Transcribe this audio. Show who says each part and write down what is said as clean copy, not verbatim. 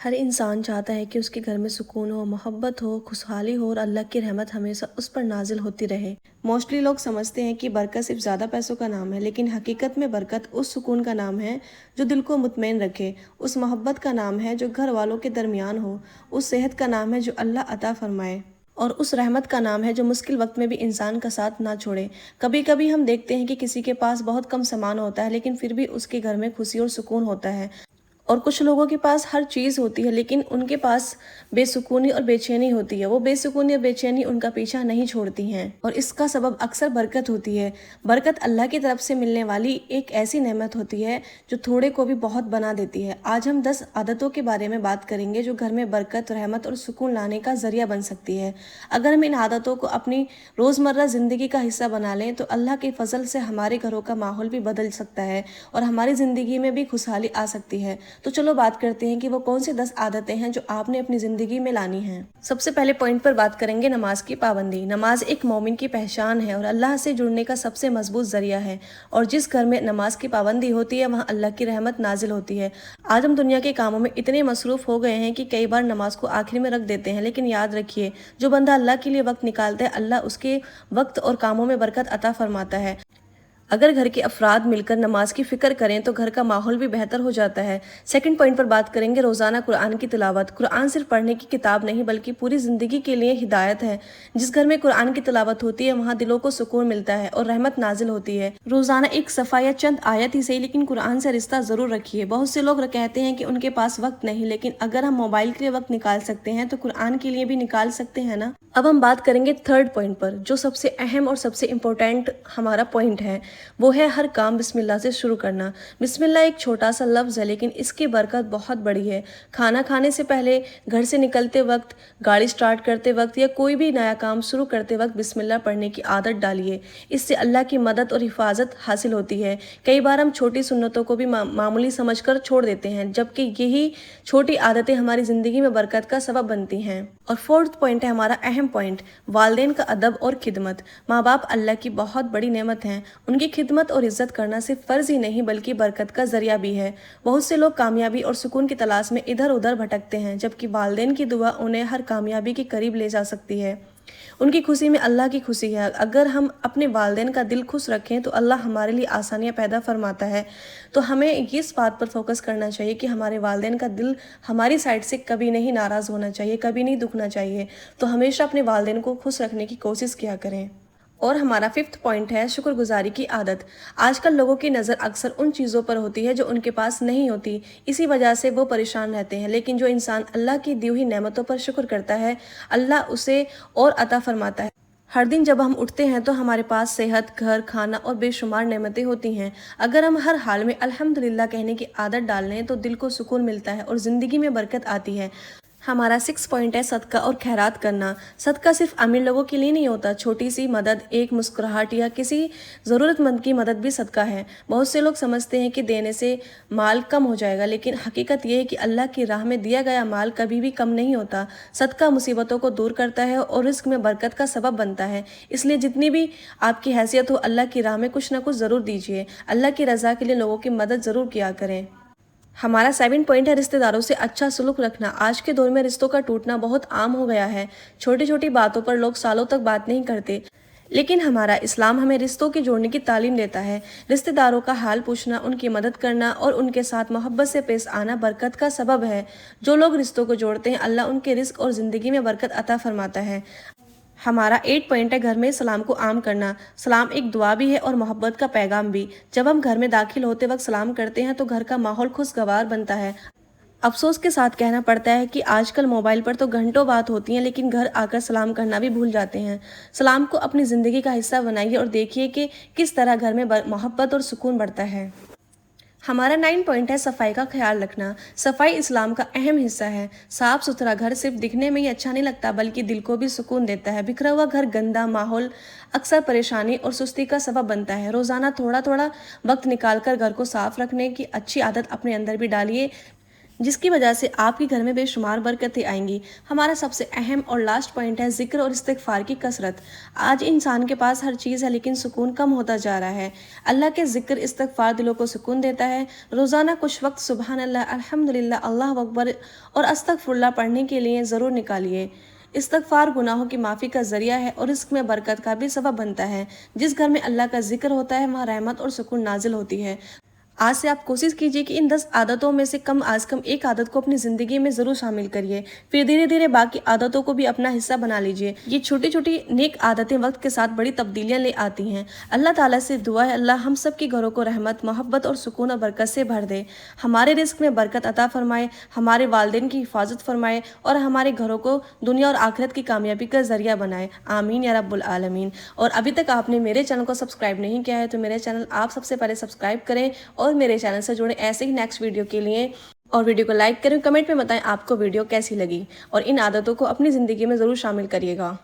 Speaker 1: ہر انسان چاہتا ہے کہ اس کے گھر میں سکون ہو، محبت ہو، خوشحالی ہو اور اللہ کی رحمت ہمیشہ اس پر نازل ہوتی رہے۔ موسٹلی لوگ سمجھتے ہیں کہ برکت صرف زیادہ پیسوں کا نام ہے، لیکن حقیقت میں برکت اس سکون کا نام ہے جو دل کو مطمئن رکھے، اس محبت کا نام ہے جو گھر والوں کے درمیان ہو، اس صحت کا نام ہے جو اللہ عطا فرمائے، اور اس رحمت کا نام ہے جو مشکل وقت میں بھی انسان کا ساتھ نہ چھوڑے۔ کبھی کبھی ہم دیکھتے ہیں کہ کسی کے پاس بہت کم سامان ہوتا ہے، لیکن پھر بھی اس کے گھر میں خوشی اور سکون ہوتا ہے، اور کچھ لوگوں کے پاس ہر چیز ہوتی ہے لیکن ان کے پاس بے سکونی اور بے چینی ہوتی ہے۔ وہ بے سکونی اور بے چینی ان کا پیچھا نہیں چھوڑتی ہیں، اور اس کا سبب اکثر برکت ہوتی ہے۔ برکت اللہ کی طرف سے ملنے والی ایک ایسی نعمت ہوتی ہے جو تھوڑے کو بھی بہت بنا دیتی ہے۔ آج ہم 10 عادتوں کے بارے میں بات کریں گے جو گھر میں برکت، رحمت اور سکون لانے کا ذریعہ بن سکتی ہے۔ اگر ہم ان عادتوں کو اپنی روزمرہ زندگی کا حصہ بنا لیں تو اللہ کے فضل سے ہمارے گھروں کا ماحول بھی بدل سکتا ہے اور ہماری زندگی میں بھی خوشحالی آ سکتی ہے۔ تو چلو بات کرتے ہیں کہ وہ کون سی 10 عادتیں ہیں جو آپ نے اپنی زندگی میں لانی ہیں۔ سب سے پہلے پوائنٹ پر بات کریں گے نماز کی پابندی۔ نماز ایک مومن کی پہچان ہے اور اللہ سے جڑنے کا سب سے مضبوط ذریعہ ہے، اور جس گھر میں نماز کی پابندی ہوتی ہے وہاں اللہ کی رحمت نازل ہوتی ہے۔ آج ہم دنیا کے کاموں میں اتنے مصروف ہو گئے ہیں کہ کئی بار نماز کو آخر میں رکھ دیتے ہیں، لیکن یاد رکھیے جو بندہ اللہ کے لیے وقت نکالتا ہے اللہ اس کے وقت اور کاموں میں برکت عطا فرماتا ہے۔ اگر گھر کے افراد مل کر نماز کی فکر کریں تو گھر کا ماحول بھی بہتر ہو جاتا ہے۔ سیکنڈ پوائنٹ پر بات کریں گے روزانہ قرآن کی تلاوت۔ قرآن صرف پڑھنے کی کتاب نہیں بلکہ پوری زندگی کے لیے ہدایت ہے۔ جس گھر میں قرآن کی تلاوت ہوتی ہے وہاں دلوں کو سکون ملتا ہے اور رحمت نازل ہوتی ہے۔ روزانہ ایک صفحہ یا چند آیت ہی صحیح لیکن قرآن سے رشتہ ضرور رکھیے۔ بہت سے لوگ کہتے ہیں کہ ان کے پاس وقت نہیں، لیکن اگر ہم موبائل کے لیے وقت نکال سکتے ہیں تو قرآن کے لیے بھی نکال سکتے ہیں نا۔ اب ہم بات کریں گے تھرڈ پوائنٹ پر، جو سب سے اہم اور سب سے امپورٹنٹ ہمارا پوائنٹ ہے، وہ ہے ہر کام بسم اللہ سے شروع کرنا۔ بسم اللہ ایک چھوٹا سا لفظ ہے لیکن اس کی برکت بہت بڑی ہے۔ کھانا کھانے سے پہلے، گھر سے نکلتے وقت، گاڑی سٹارٹ کرتے وقت یا کوئی بھی نیا کام شروع کرتے وقت بسم اللہ پڑھنے کی عادت ڈالیے۔ اس سے اللہ کی مدد اور حفاظت حاصل ہوتی ہے۔ کئی بار ہم چھوٹی سنتوں کو بھی معمولی سمجھ کر چھوڑ دیتے ہیں، جبکہ یہی چھوٹی عادتیں ہماری زندگی میں برکت کا سبب بنتی ہیں۔ اور فورتھ پوائنٹ ہے ہمارا اہم پوائنٹ، والدین کا ادب اور خدمت۔ ماں باپ اللہ کی بہت بڑی نعمت ہیں، ان کی خدمت اور عزت کرنا صرف فرض ہی نہیں بلکہ برکت کا ذریعہ بھی ہے۔ بہت سے لوگ کامیابی اور سکون کی تلاش میں ادھر ادھر بھٹکتے ہیں، جبکہ والدین کی دعا انہیں ہر کامیابی کے قریب لے جا سکتی ہے۔ ان کی خوشی میں اللہ کی خوشی ہے۔ اگر ہم اپنے والدین کا دل خوش رکھیں تو اللہ ہمارے لیے آسانیاں پیدا فرماتا ہے۔ تو ہمیں اس بات پر فوکس کرنا چاہیے کہ ہمارے والدین کا دل ہماری سائڈ سے کبھی نہیں ناراض ہونا چاہیے، کبھی نہیں دکھنا چاہیے۔ تو ہمیشہ اپنے والدین کو خوش رکھنے کی کوشش کیا کریں۔ اور ہمارا ففتھ پوائنٹ ہے شکر گزاری کی عادت۔ آج کل لوگوں کی نظر اکثر ان چیزوں پر ہوتی ہے جو ان کے پاس نہیں ہوتی، اسی وجہ سے وہ پریشان رہتے ہیں، لیکن جو انسان اللہ کی دی ہوئی نعمتوں پر شکر کرتا ہے اللہ اسے اور عطا فرماتا ہے۔ ہر دن جب ہم اٹھتے ہیں تو ہمارے پاس صحت، گھر، کھانا اور بے شمار نعمتیں ہوتی ہیں۔ اگر ہم ہر حال میں الحمدللہ کہنے کی عادت ڈال لیں تو دل کو سکون ملتا ہے اور زندگی میں برکت آتی ہے۔ ہمارا 6 پوائنٹ ہے صدقہ اور خیرات کرنا۔ صدقہ صرف امیر لوگوں کے لیے نہیں ہوتا، چھوٹی سی مدد، ایک مسکراہٹ یا کسی ضرورت مند کی مدد بھی صدقہ ہے۔ بہت سے لوگ سمجھتے ہیں کہ دینے سے مال کم ہو جائے گا، لیکن حقیقت یہ ہے کہ اللہ کی راہ میں دیا گیا مال کبھی بھی کم نہیں ہوتا۔ صدقہ مصیبتوں کو دور کرتا ہے اور رزق میں برکت کا سبب بنتا ہے۔ اس لیے جتنی بھی آپ کی حیثیت ہو اللہ کی راہ میں کچھ نہ کچھ ضرور دیجیے۔ اللہ کی رضا کے لیے لوگوں کی مدد ضرور کیا کریں۔ ہمارا 7 پوائنٹ ہے رشتہ داروں سے اچھا سلوک رکھنا۔ آج کے دور میں رشتوں کا ٹوٹنا بہت عام ہو گیا ہے۔ چھوٹی چھوٹی باتوں پر لوگ سالوں تک بات نہیں کرتے، لیکن ہمارا اسلام ہمیں رشتوں کی جوڑنے کی تعلیم دیتا ہے۔ رشتہ داروں کا حال پوچھنا، ان کی مدد کرنا اور ان کے ساتھ محبت سے پیش آنا برکت کا سبب ہے۔ جو لوگ رشتوں کو جوڑتے ہیں اللہ ان کے رزق اور زندگی میں برکت عطا فرماتا ہے۔ ہمارا 8 پوائنٹ ہے گھر میں سلام کو عام کرنا۔ سلام ایک دعا بھی ہے اور محبت کا پیغام بھی۔ جب ہم گھر میں داخل ہوتے وقت سلام کرتے ہیں تو گھر کا ماحول خوشگوار بنتا ہے۔ افسوس کے ساتھ کہنا پڑتا ہے کہ آج کل موبائل پر تو گھنٹوں بات ہوتی ہیں لیکن گھر آ کر سلام کرنا بھی بھول جاتے ہیں۔ سلام کو اپنی زندگی کا حصہ بنائیے اور دیکھیے کہ کس طرح گھر میں محبت اور سکون بڑھتا ہے۔ ہمارا 9 پوائنٹ ہے صفائی کا خیال رکھنا۔ صفائی اسلام کا اہم حصہ ہے۔ صاف ستھرا گھر صرف دکھنے میں ہی اچھا نہیں لگتا بلکہ دل کو بھی سکون دیتا ہے۔ بکھرا ہوا گھر، گندا ماحول اکثر پریشانی اور سستی کا سبب بنتا ہے۔ روزانہ تھوڑا تھوڑا وقت نکال کر گھر کو صاف رکھنے کی اچھی عادت اپنے اندر بھی ڈالیے۔ جس کی وجہ سے آپ کے گھر میں بے شمار برکتیں آئیں گی۔ ہمارا سب سے اہم اور لاسٹ پوائنٹ ہے ذکر اور استغفار کی کثرت۔ آج انسان کے پاس ہر چیز ہے لیکن سکون کم ہوتا جا رہا ہے۔ اللہ کے ذکر استغفار دلوں کو سکون دیتا ہے۔ روزانہ کچھ وقت سبحان اللہ، الحمدللہ، اللہ اکبر اور استغفر اللہ پڑھنے کے لیے ضرور نکالیے۔ استغفار گناہوں کی معافی کا ذریعہ ہے اور رزق میں برکت کا بھی سبب بنتا ہے۔ جس گھر میں اللہ کا ذکر ہوتا ہے وہاں رحمت اور سکون نازل ہوتی ہے۔ آج سے آپ کوشش کیجئے کہ ان 10 عادتوں میں سے کم از کم ایک عادت کو اپنی زندگی میں ضرور شامل کریے، پھر دھیرے دھیرے باقی عادتوں کو بھی اپنا حصہ بنا لیجئے۔ یہ چھوٹی چھوٹی نیک عادتیں وقت کے ساتھ بڑی تبدیلیاں لے آتی ہیں۔ اللہ تعالیٰ سے دعا ہے اللہ ہم سب کے گھروں کو رحمت، محبت اور سکون اور برکت سے بھر دے، ہمارے رزق میں برکت عطا فرمائے، ہمارے والدین کی حفاظت فرمائے اور ہمارے گھروں کو دنیا اور آخرت کی کامیابی کا ذریعہ بنائے، آمین یا رب العالمین۔ اور ابھی تک آپ نے میرے چینل کو سبسکرائب نہیں کیا ہے تو میرے چینل آپ سب سے پہلے سبسکرائب کریں اور میرے چینل سے جڑے ایسے ہی نیکسٹ ویڈیو کے لیے، اور ویڈیو کو لائک کریں، کمنٹ میں بتائیں آپ کو ویڈیو کیسی لگی اور ان عادتوں کو اپنی زندگی میں ضرور شامل کریے گا۔